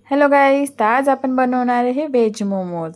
Hello गाईस, तर आज आपण बनवणार आहे व्हेज मोमोज।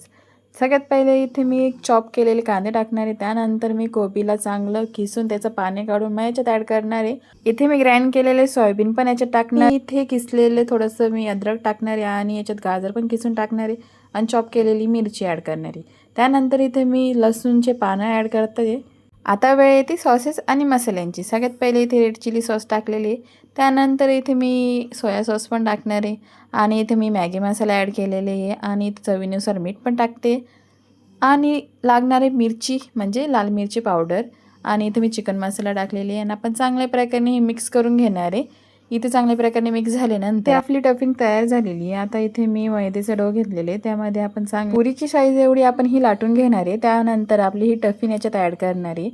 सगळ्यात पहिले इथे मी एक चॉप केलेले कांदे टाकणार आहे। त्यानंतर मी कोबीला चांगलं किसून त्याचं पाणी काढून मग याच्यात ॲड करणार आहे। इथे मी ग्राइंड केलेले सोयाबीन पण याच्यात टाकणार। इथे किसलेले थोडंसं मी अद्रक टाकणार आहे आणि याच्यात गाजर पण किसून टाकणार आहे आणि चॉप केलेली मिरची ॲड करणार आहे। त्यानंतर इथे मी लसूणचे पानं ॲड करते। आता वेळ येते सॉसेस आणि मसाल्यांची। सगळ्यात पहिले इथे रेड चिली सॉस टाकलेली, त्यानंतर इथे मी सोया सॉस पण टाकणार आहे आणि इथे मी मॅगी मसाला ॲड केलेले आहे आणि चवीनुसार मीठ पण टाकते आणि लागणारे मिरची म्हणजे लाल मिरची पावडर आणि इथे मी चिकन मसाला टाकलेली आहे आणि आपण चांगल्या प्रकारे हे मिक्स करून घेणार आहे। इथे चांगल्या प्रकारे मिक्स झाल्यानंतर आपली टफिंग तयार झालेली आहे। आता इथे मी मैद्याचा डो घेतलेले, त्यामध्ये आपण पुरीची साईज एवढी आपण ही लाटून घेणार आहे। त्यानंतर आपली ही टफिंग याच्यात ॲड करणार आहे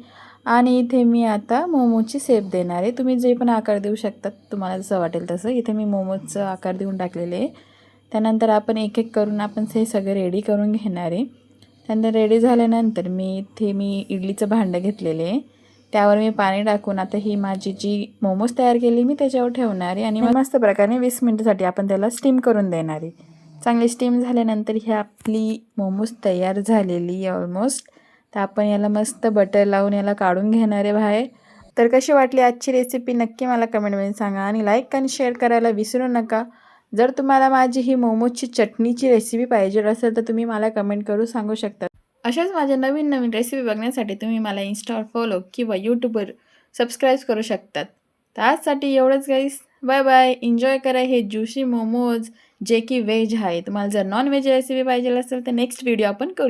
आणि इथे मी आता मोमोची शेप देणार आहे। तुम्ही जे पण आकार देऊ शकतात तुम्हाला जसं वाटेल तसं। इथे मी मोमोजचा आकार देऊन टाकलेले आहे। त्यानंतर आपण एक एक करून आपण हे सगळे रेडी करून घेणार आहे। त्यानंतर रेडी झाल्यानंतर मी इडलीचं भांडं घेतलेले आहे, त्यावर मी पाणी टाकून आता ही माझी जी मोमोज तयार केली मी त्याच्यावर ठेवणार आहे आणि मस्त प्रकारे 20 मिनिटासाठी आपण त्याला स्टीम करून देणार आहे। चांगली स्टीम झाल्यानंतर ही आपली मोमोज तयार झालेली आहे ऑलमोस्ट। तर आपण याला मस्त बटर लावून याला काढून घेणार आहे बाहेर। तर कशी वाटली आजची रेसिपी नक्की मला कमेंटमध्ये सांगा आणि लाईक आणि शेअर करायला विसरू नका। जर तुम्हाला माझी ही मोमोजची चटणीची रेसिपी पाहिजे असेल तर तुम्ही मला कमेंट करून सांगू शकता। अशाच माझ्या नवीन नवीन रेसिपी बघण्यासाठी तुम्ही मला इंस्टावर फॉलो किंवा यूट्यूबवर सबस्क्राईब करू शकतात। तर आजसाठी एवढंच गाईस, बाय बाय। एन्जॉय करा हे ज्युशी मोमोज जे की व्हेज आहे। तुम्हाला जर नॉन व्हेज रेसिपी पाहिजे असेल तर नेक्स्ट व्हिडिओ आपण करू।